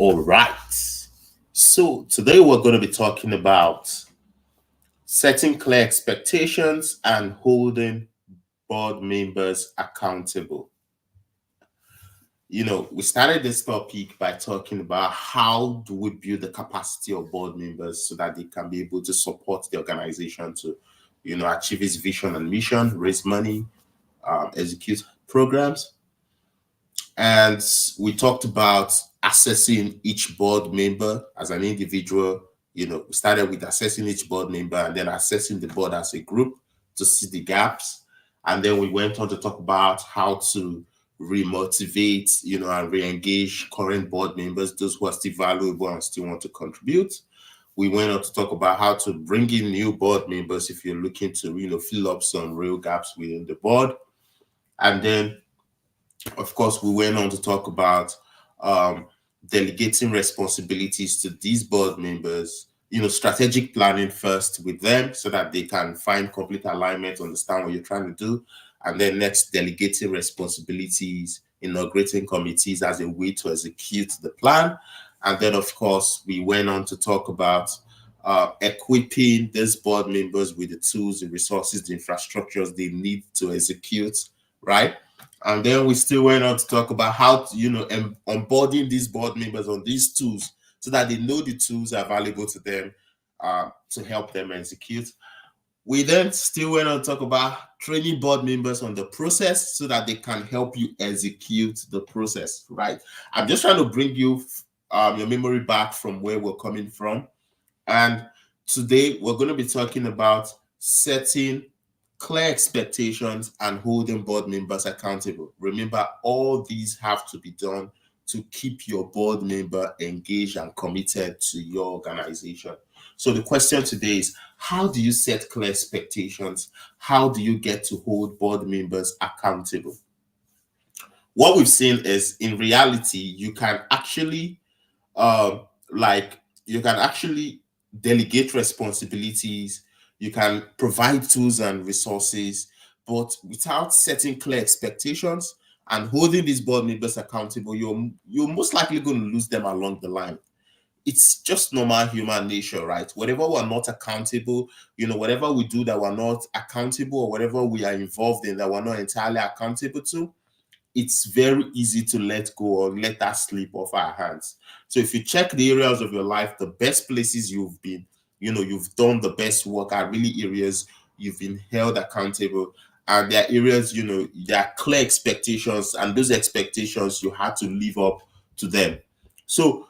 All right. So today we're going to be talking about setting clear expectations and holding board members accountable. We started this topic by talking about how do we build the capacity of board members so that they can be able to support the organization to, achieve its vision and mission, raise money, execute programs. And we talked about assessing each board member as an individual. We started with assessing each board member and then assessing the board as a group to see the gaps. And then we went on to talk about how to remotivate, and re-engage current board members, those who are still valuable and still want to contribute. We went on to talk about how to bring in new board members if you're looking to, fill up some real gaps within the board. And then of course, we went on to talk about delegating responsibilities to these board members, strategic planning first with them so that they can find complete alignment, understand what you're trying to do. And then next, delegating responsibilities, inaugurating committees as a way to execute the plan. And then, of course, we went on to talk about equipping these board members with the tools, the resources, the infrastructures they need to execute, right? And then we still went on to talk about how to, onboarding these board members on these tools so that they know the tools are valuable to them to help them execute. We then still went on to talk about training board members on the process so that they can help you execute the process, right? I'm just trying to bring you your memory back from where we're coming from. And today we're going to be talking about setting clear expectations and holding board members accountable. Remember, all these have to be done to keep your board member engaged and committed to your organization. So the question today is, how do you set clear expectations? How do you get to hold board members accountable? What we've seen is, in reality, you can actually delegate responsibilities. You can provide tools and resources, but without setting clear expectations and holding these board members accountable, you're most likely going to lose them along the line. It's just normal human nature, right? Whatever we're not accountable, whatever we do that we're not accountable, or whatever we are involved in that we're not entirely accountable to, it's very easy to let go or let that slip off our hands. So if you check the areas of your life, the best places you've been, you've done the best work are really areas you've been held accountable. And there are areas, there are clear expectations, and those expectations you had to live up to them. So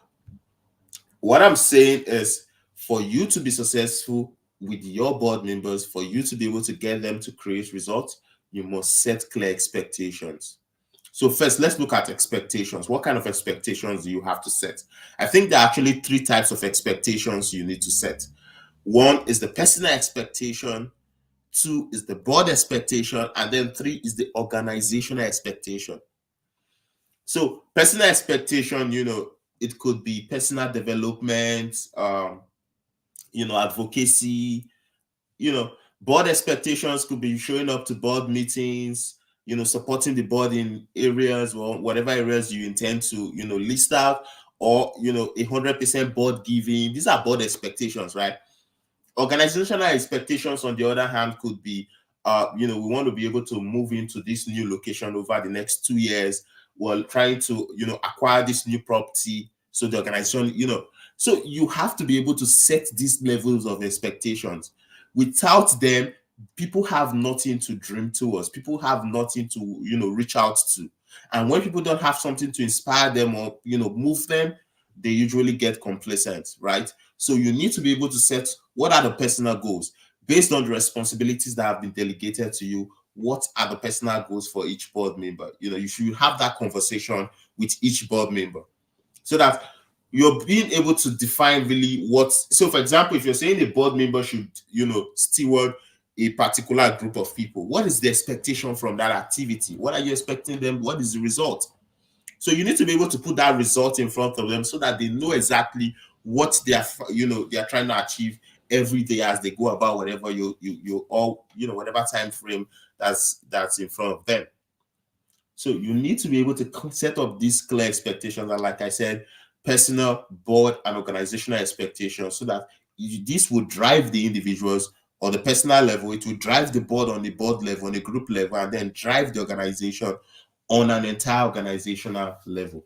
what I'm saying is, for you to be successful with your board members, for you to be able to get them to create results, you must set clear expectations. So first, let's look at expectations. What kind of expectations do you have to set? I think there are actually three types of expectations you need to set. One is the personal expectation, two is the board expectation, and then three is the organizational expectation. So personal expectation, it could be personal development, advocacy, board expectations could be showing up to board meetings, supporting the board in areas or whatever areas you intend to, list out, or, 100% board giving. These are board expectations, right? Organizational expectations, on the other hand, could be, we want to be able to move into this new location over the next 2 years. We're trying to, acquire this new property. So the organization, so you have to be able to set these levels of expectations. Without them, people have nothing to dream towards. People have nothing to, reach out to. And when people don't have something to inspire them or, move them, they usually get complacent, right? So you need to be able to set, what are the personal goals based on the responsibilities that have been delegated to you. What are the personal goals for each board member? You should have that conversation with each board member so that you're being able to define really what. So for example, if you're saying a board member should, steward a particular group of people, what is the expectation from that activity? What are you expecting them? What is the result? So you need to be able to put that result in front of them so that they know exactly what they are, they are trying to achieve every day as they go about whatever you all, whatever time frame that's in front of them. So you need to be able to set up these clear expectations. And like I said, personal, board, and organizational expectations, so that this would drive the individuals on the personal level, it will drive the board on the board level, on the group level, and then drive the organization on an entire organizational level.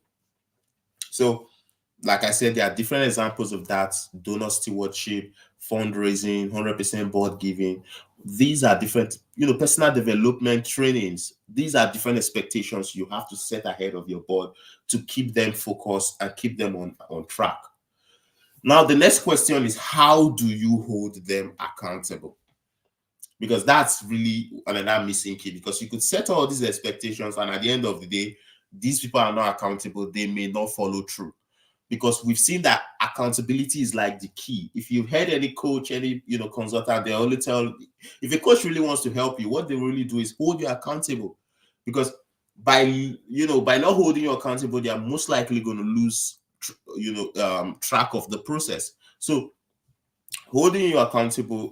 So, like I said, there are different examples of that: donor stewardship, fundraising, 100% board giving. These are different, personal development trainings. These are different expectations you have to set ahead of your board to keep them focused and keep them on track. Now, the next question is, how do you hold them accountable? Because that's really another missing key, because you could set all these expectations and at the end of the day, these people are not accountable. They may not follow through, because we've seen that accountability is like the key. If you've heard any coach, any consultant, they only tell, if a coach really wants to help you, what they really do is hold you accountable. Because by not holding you accountable, they are most likely going to lose track of the process. So holding you accountable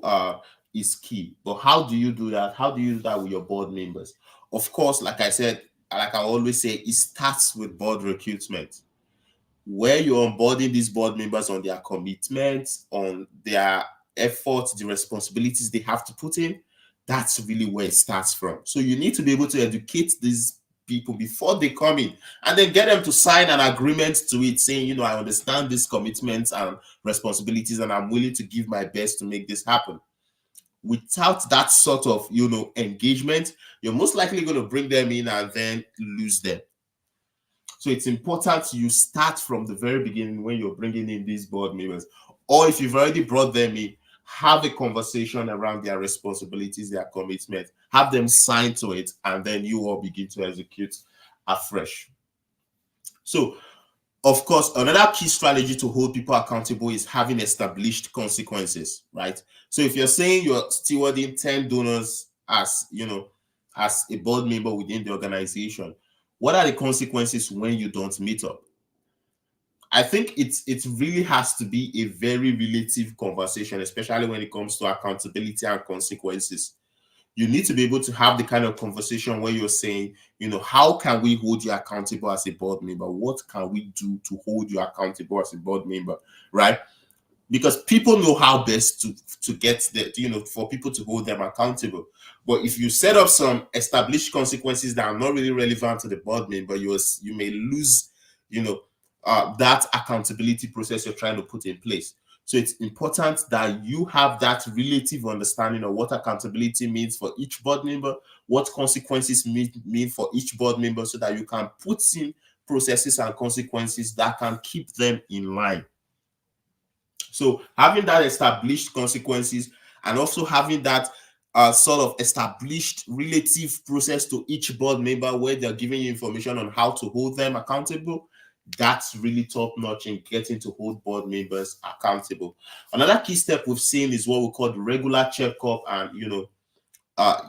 is key. But how do you do that? How do you do that with your board members? Of course, like I said, like I always say, it starts with board recruitment, where you're onboarding these board members on their commitments, on their efforts, the responsibilities they have to put in. That's really where it starts from. So you need to be able to educate these people before they come in, and then get them to sign an agreement to it, saying, I understand these commitments and responsibilities, and I'm willing to give my best to make this happen. Without that sort of, engagement, you're most likely going to bring them in and then lose them. So it's important you start from the very beginning when you're bringing in these board members, or if you've already brought them in, have a conversation around their responsibilities, their commitment, have them sign to it, and then you all begin to execute afresh. So, of course, another key strategy to hold people accountable is having established consequences, right? So if you're saying you're stewarding 10 donors as a board member within the organization, what are the consequences when you don't meet up? I think it really has to be a very relative conversation, especially when it comes to accountability and consequences. You need to be able to have the kind of conversation where you're saying, how can we hold you accountable as a board member? What can we do to hold you accountable as a board member, right? Because people know how best to get that, for people to hold them accountable. But if you set up some established consequences that are not really relevant to the board member, you may lose, that accountability process you're trying to put in place. So it's important that you have that relative understanding of what accountability means for each board member, what consequences mean for each board member, so that you can put in processes and consequences that can keep them in line. So having that established consequences, and also having that sort of established relative process to each board member where they're giving you information on how to hold them accountable, that's really top notch in getting to hold board members accountable. Another key step we've seen is what we call the regular checkup and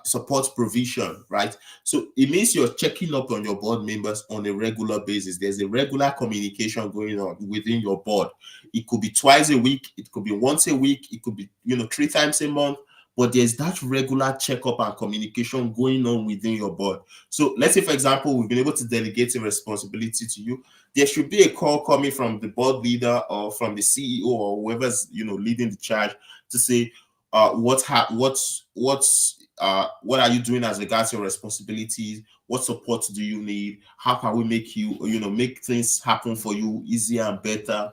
support provision, right? So it means you're checking up on your board members on a regular basis. There's a regular communication going on within your board. It could be twice a week, it could be once a week, it could be 3 times a month, but there's that regular checkup and communication going on within your board. So let's say, for example, we've been able to delegate a responsibility to you. There should be a call coming from the board leader or from the CEO or whoever's leading the charge to say, what are you doing as regards your responsibilities? What support do you need? How can we make make things happen for you easier and better?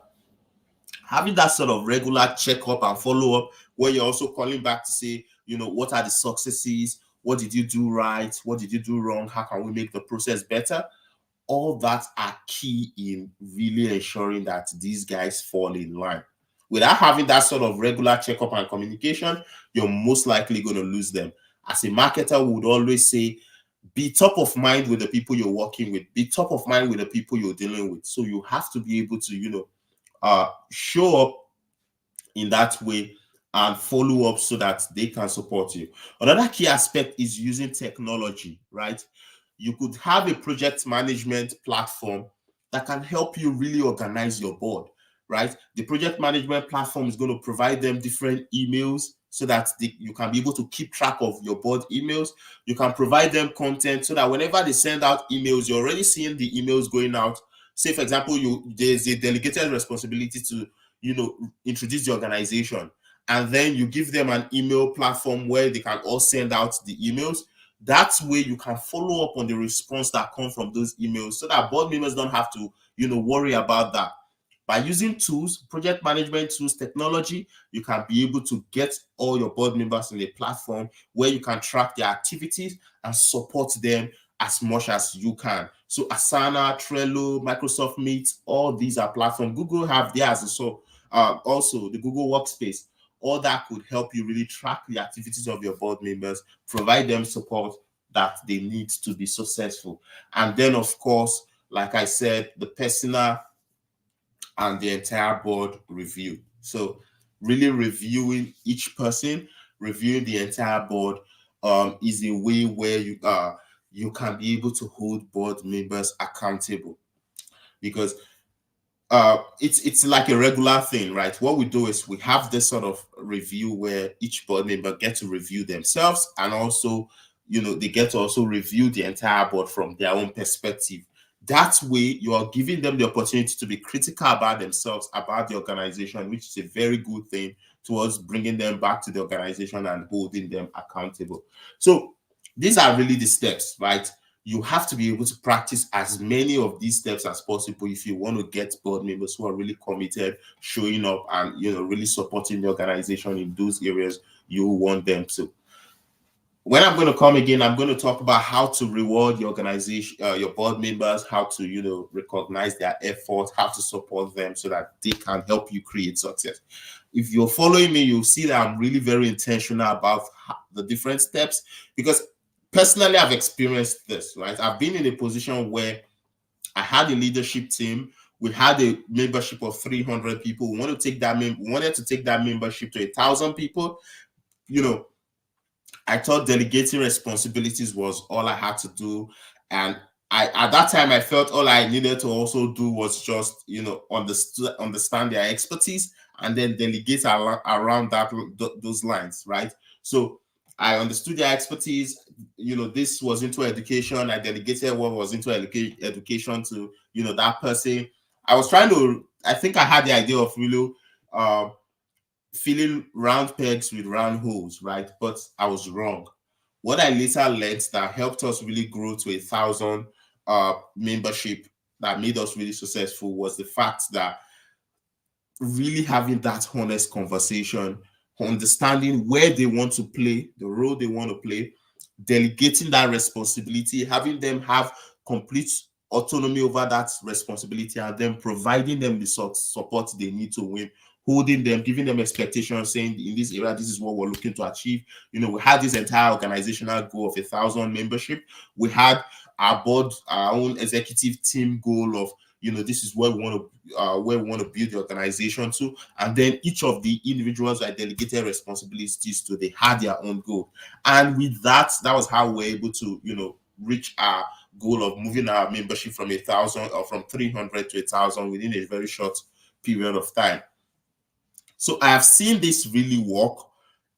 Having that sort of regular checkup and follow-up, where you're also calling back to say, what are the successes? What did you do right? What did you do wrong? How can we make the process better? All that are key in really ensuring that these guys fall in line. Without having that sort of regular checkup and communication, you're most likely going to lose them. As a marketer, we would always say, be top of mind with the people you're working with. Be top of mind with the people you're dealing with. So you have to be able to, show up in that way and follow up so that they can support you. Another key aspect is using technology, right? You could have a project management platform that can help you really organize your board, right? The project management platform is going to provide them different emails so that you can be able to keep track of your board emails. You can provide them content so that whenever they send out emails, you're already seeing the emails going out. say for example, there's a delegated responsibility to, introduce the organization, and then you give them an email platform where they can all send out the emails. That way you can follow up on the response that come from those emails, so that board members don't have to, worry about that. By using tools, project management tools, technology, you can be able to get all your board members in a platform where you can track their activities and support them as much as you can. So Asana, Trello, Microsoft Meet, all these are platforms. Google have theirs, so also the Google Workspace. All that could help you really track the activities of your board members, provide them support that they need to be successful. And then, of course, like I said, the personal and the entire board review. So really reviewing each person, reviewing the entire board is a way where you can be able to hold board members accountable, because it's like a regular thing, right? What we do is we have this sort of review where each board member gets to review themselves, and also, they get to also review the entire board from their own perspective. That way, you are giving them the opportunity to be critical about themselves, about the organization, which is a very good thing towards bringing them back to the organization and holding them accountable. So these are really the steps, right? You have to be able to practice as many of these steps as possible if you want to get board members who are really committed, showing up, and really supporting the organization in those areas you want them to. When I'm going to come again, I'm going to talk about how to reward your organization, your board members, how to, recognize their efforts, how to support them so that they can help you create success. If you're following me, you'll see that I'm really very intentional about the different steps, because personally, I've experienced this, right? I've been in a position where I had a leadership team. We had a membership of 300 people. We wanted to take that membership to 1,000 people. I thought delegating responsibilities was all I had to do. And at that time, I felt all I needed to also do was just, understand their expertise and then delegate around those lines, right? So I understood their expertise. This was into education. I delegated what was into education to, that person. I think I had the idea of really filling round pegs with round holes, right? But I was wrong. What I later learned that helped us really grow to 1,000 membership, that made us really successful, was the fact that really having that honest conversation, understanding where they want to play, the role they want to play, delegating that responsibility, having them have complete autonomy over that responsibility, and then providing them the support they need to win, holding them, giving them expectations, saying in this area, this is what we're looking to achieve. We had this entire organizational goal of 1,000 membership. We had our board, our own executive team goal of, this is where we want to build the organization to. And then each of the individuals are delegated responsibilities to. They had their own goal. And with that was how we're able to, reach our goal of moving our membership from 1,000 or from 300 to 1,000 within a very short period of time. So I have seen this really work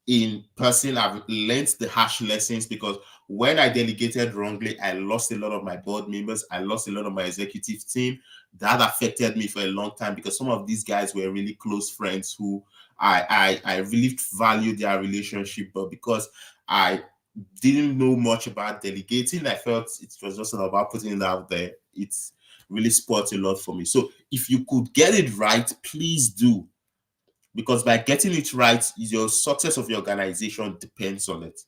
in person. I've learned the harsh lessons, because when I delegated wrongly, I lost a lot of my board members. I lost a lot of my executive team. That affected me for a long time, because some of these guys were really close friends who I really valued their relationship. But because I didn't know much about delegating, I felt it was just about putting it out there. It's really spoiled a lot for me. So if you could get it right, please do. Because by getting it right, your success of your organization depends on it.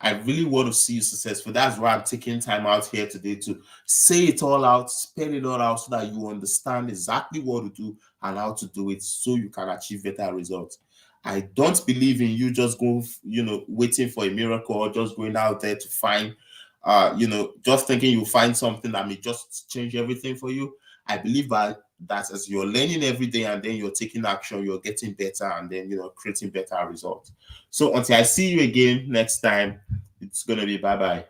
I really want to see you successful. That's why I'm taking time out here today to say it all out, spell it all out, so that you understand exactly what to do and how to do it, so you can achieve better results. I don't believe in you just go, waiting for a miracle, or just going out there to find, just thinking you'll find something that may just change everything for you. I believe that as you're learning every day and then you're taking action, you're getting better, and then, creating better results. So until I see you again next time, it's going to be bye-bye.